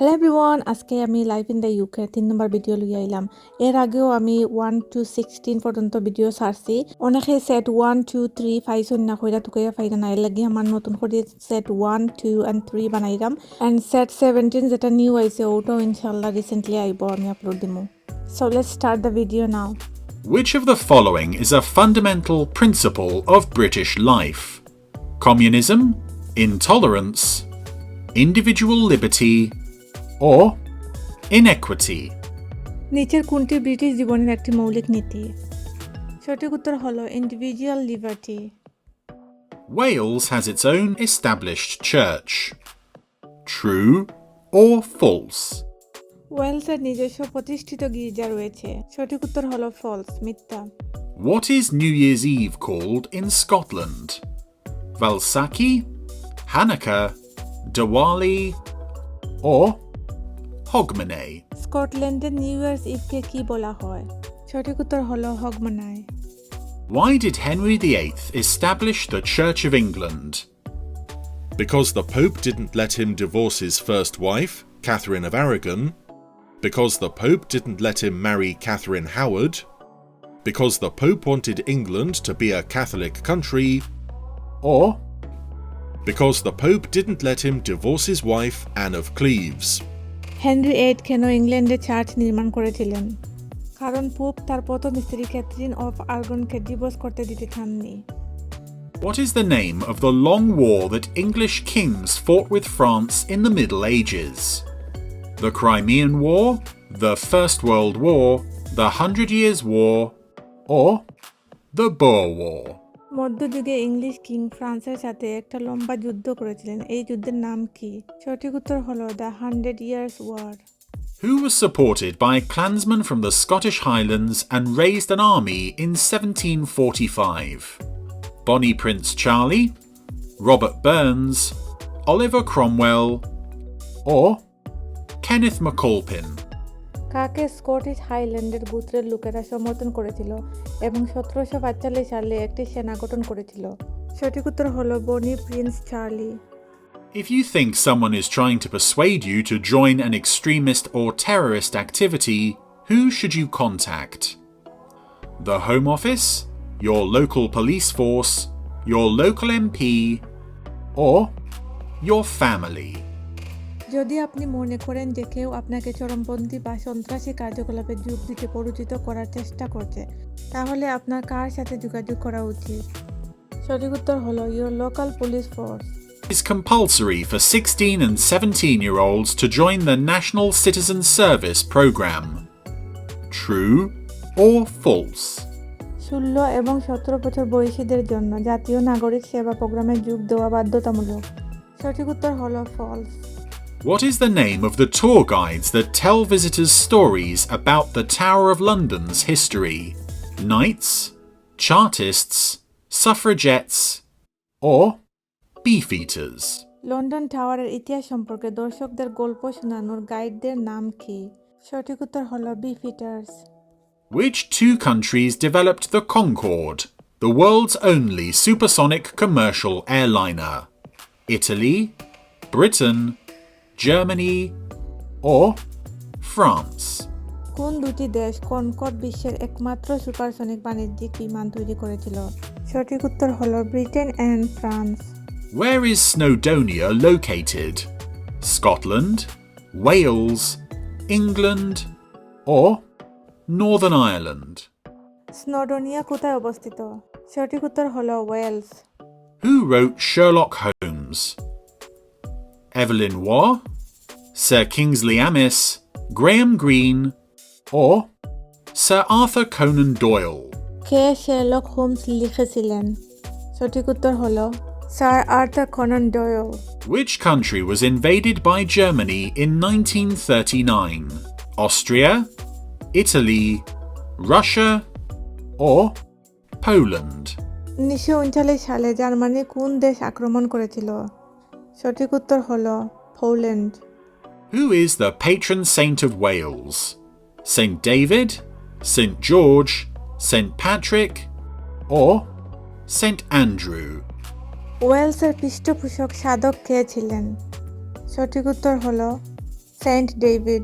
Hello everyone, আজকে আমি live in the UK 3 number video লই আইলাম। এর আগেও আমি 1 to 16 পর্যন্ত ভিডিও ছাড়ছি। অনেকে সেট 1 2 3 পাইছন না কইরা তুকাইয়া পাইরা না, এর লাগি আমার নতুন করে সেট 1 2 and 3 বানাইলাম। এন্ড সেট 17 যেটা নিউ আইছে ওটাও ইনশাআল্লাহ রিসেন্টলি আইবো, আমি আপলোড দিমু। So let's start the video now. Which of the following is a fundamental principle of British life? Communism, intolerance, individual liberty, or inequity? নিচের কোনটি ব্রিটিশ জীবনের একটি মৌলিক নীতি? সঠিক উত্তর হলো individual liberty. Wales has its own established church. True or false? ওয়েলসের নিজস্ব প্রতিষ্ঠিত গির্জা রয়েছে। সঠিক উত্তর হলো ফলস, মিথ্যা। What is New Year's Eve called in Scotland? Valsaki, Hanukkah, Diwali, or Hogmanay? স্কটল্যান্ডের নিউ ইয়ার্স ইভকে কি বলা হয়? সঠিক উত্তর হলো হগমানায়। Why did Henry VIII establish the Church of England? Because the Pope didn't let him divorce his first wife, Catherine of Aragon. Because the Pope didn't let him marry Catherine Howard. Because the Pope wanted England to be a Catholic country. Or Because the Pope didn't let him divorce his wife, Anne of Cleves. Henry eight কেন ইংল্যান্ডে church নির্মাণ করেছিলেন? কারণ pope তার প্রথম স্ত্রী Catherine of আর্গনকে divorce করতে দিতে চাননি। what is the name of the long war that English kings fought with France in the Middle Ages? The Crimean War, the First World War, the 100 Years' War, or the Boer War? মধ্যযুগে English king ফ্রান্সের সাথে একটা লম্বা যুদ্ধ করেছিলেন। এই যুদ্ধের নাম কি? সঠিক উত্তর হলো the 100 Years' War। Who was supported by clansmen from the Scottish Highlands and raised an army in 1745? Bonnie Prince Charlie, Robert Burns, Oliver Cromwell, or Kenneth MacAlpin? কাকে স্কটিশ হাইল্যান্ডের গোত্রের লোকেরা সমর্থন করেছিল এবং 1745 সালে একটি সেনা গঠন করেছিল? সঠিক উত্তর হলো বনি Prince Charlie. If you think someone is trying to persuade you to join an extremist or terrorist activity, who should you contact? The Home Office, your local police force, your local MP, or your family? যদি আপনি মনে করেন যে কেউ আপনাকে চরমপন্থী বা সন্ত্রাসী কার্যকলাপে যোগ দিতে প্ররোচিত করার চেষ্টা করছে, তাহলে আপনার কার সাথে যোগাযোগ করা উচিত? সঠিক উত্তর হলো your local police force. It's compulsory for 16 and 17-year-olds to join the National Citizen Service program. True or false? 16 এবং 17 বছর বয়সীদের জন্য জাতীয় নাগরিক সেবা প্রোগ্রামে যোগ দেওয়া বাধ্যতামূলক। সঠিক উত্তর হলো false. What is the name of the tour guides that tell visitors stories about the Tower of London's history? Knights, Chartists, Suffragettes, or Beefeaters? London টাওয়ারের ইতিহাস সম্পর্কে দর্শকদের গল্প শোনানোর গাইডদের নাম কি? সঠিক উত্তর হলো বিফিটার্স। Which two countries developed the Concorde, the world's only supersonic commercial airliner? Italy, Britain, Germany, or France? কোন দুটি দেশ কনকর্ড বিশ্বের একমাত্র সুপারসনিক বাণিজ্যিক বিমান তৈরি করেছিল? সঠিক উত্তর হলো Britain and France. Where is Snowdonia located? Scotland, Wales, England, or Northern Ireland? স্নোডোনিয়া কোথায় অবস্থিত? সঠিক উত্তর হলো Wales. Who wrote Sherlock Holmes? Evelyn Waugh, Sir Kingsley Amis, Graham Greene, or Sir Arthur Conan Doyle? K শেরলক Holmes লিখেছিলেন? সঠিক উত্তর হলো sir Arthur Canaan Doyle. Which country was invaded by Germany in 1939? Austria, Italy, Russia, or Poland? 1939 সালে Germany কোন দেশ আক্রমণ করেছিল? সঠিক উত্তর হলো Poland. Who is the patron saint of Wales? St. David, St. George, St. Patrick, or St. Andrew? ওয়েলসের পৃষ্ঠপোষক সাধক কে ছিলেন? সঠিক উত্তর হলো Saint David.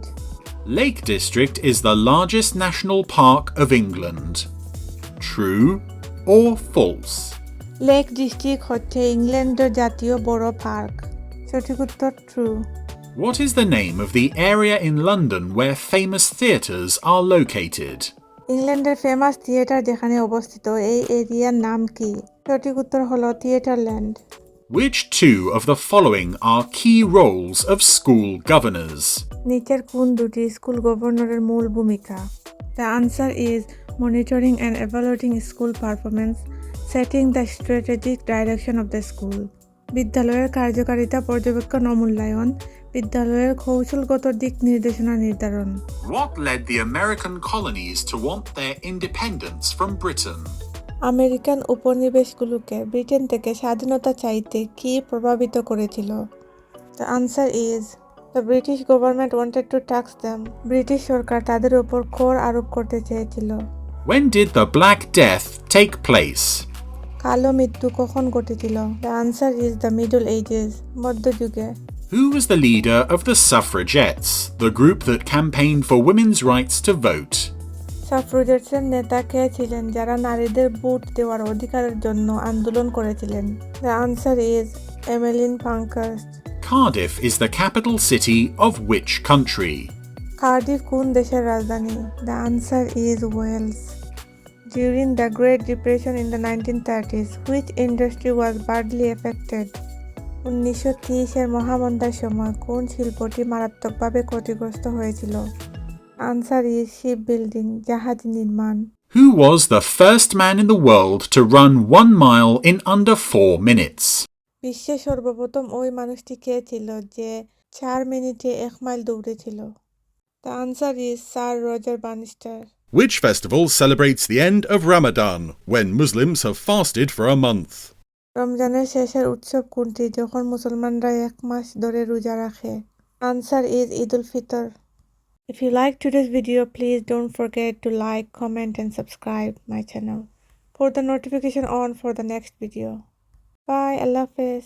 Lake District is the largest national park of England. True or false? Lake district হচ্ছে ইংল্যান্ডের জাতীয় বড় পার্ক। সঠিক উত্তর true. What is the name of the area in London where famous theatres are located? ইংল্যান্ডের famous theatre যেখানে অবস্থিত এই এরিয়ার নাম কি? সঠিক উত্তর হলো থিয়েটারল্যান্ড। Which two of the following are key roles of school governors? নিচের কোন দুটি স্কুল গভর্নরের মূল ভূমিকা? The answer is monitoring and evaluating school performance, setting the strategic direction of the school. বিদ্যালয়ের কার্যকারিতা পর্যবেক্ষণ ও মূল্যায়ন, বিদ্যালয়ের কৌশলগত দিক নির্দেশনা নির্ধারণ। What led the American colonies to want their independence from Britain? American উপনিবেশগুলোকে ব্রিটেন থেকে স্বাধীনতা চাইতে কি প্রভাবিত করেছিল? The answer is the British government wanted to tax them. British সরকার তাদের উপর কর আরোপ করতে চেয়েছিল। When did the Black Death take place? কালো মৃত্যু কখন ঘটেছিল? The answer is the Middle Ages, মধ্যযুগে। Who was the leader of the suffragettes, the group that campaigned for women's rights to vote? সাফ্রাজেটসের নেতা কে ছিলেন যারা নারীদের ভোট দেওয়ার অধিকারের জন্য আন্দোলন করেছিলেন? The answer is Emmeline Pankhurst. Cardiff is the capital city of which country? Cardiff কোন দেশের রাজধানী? The answer is Wales. During the Great Depression in the 1930s, which industry was badly affected? 1930-এর মহামন্দার সময় কোন শিল্পটি মারাত্মকভাবে ক্ষতিগ্রস্ত হয়েছিল? Answer is shipbuilding, জাহাজ নির্মাণ। Who was the first man in the world to run 1 mile in under 4 minutes? বিশ্বের সর্বপ্রথম ওই মানুষটি কে ছিল যে 4 মিনিটে 1 mile দৌড়েছিল? The answer is Sir Roger Bannister. Which festival celebrates the end of Ramadan, when Muslims have fasted for a month? রমজানের শেষের উৎসব কোনটি যখন মুসলমানরা 1 মাস ধরে রোজা রাখে? Answer is Eid al-Fitr. If you like today's video, please don't forget to like, comment and subscribe my channel. Put the notification on for the next video. Bye, Allah Hafiz.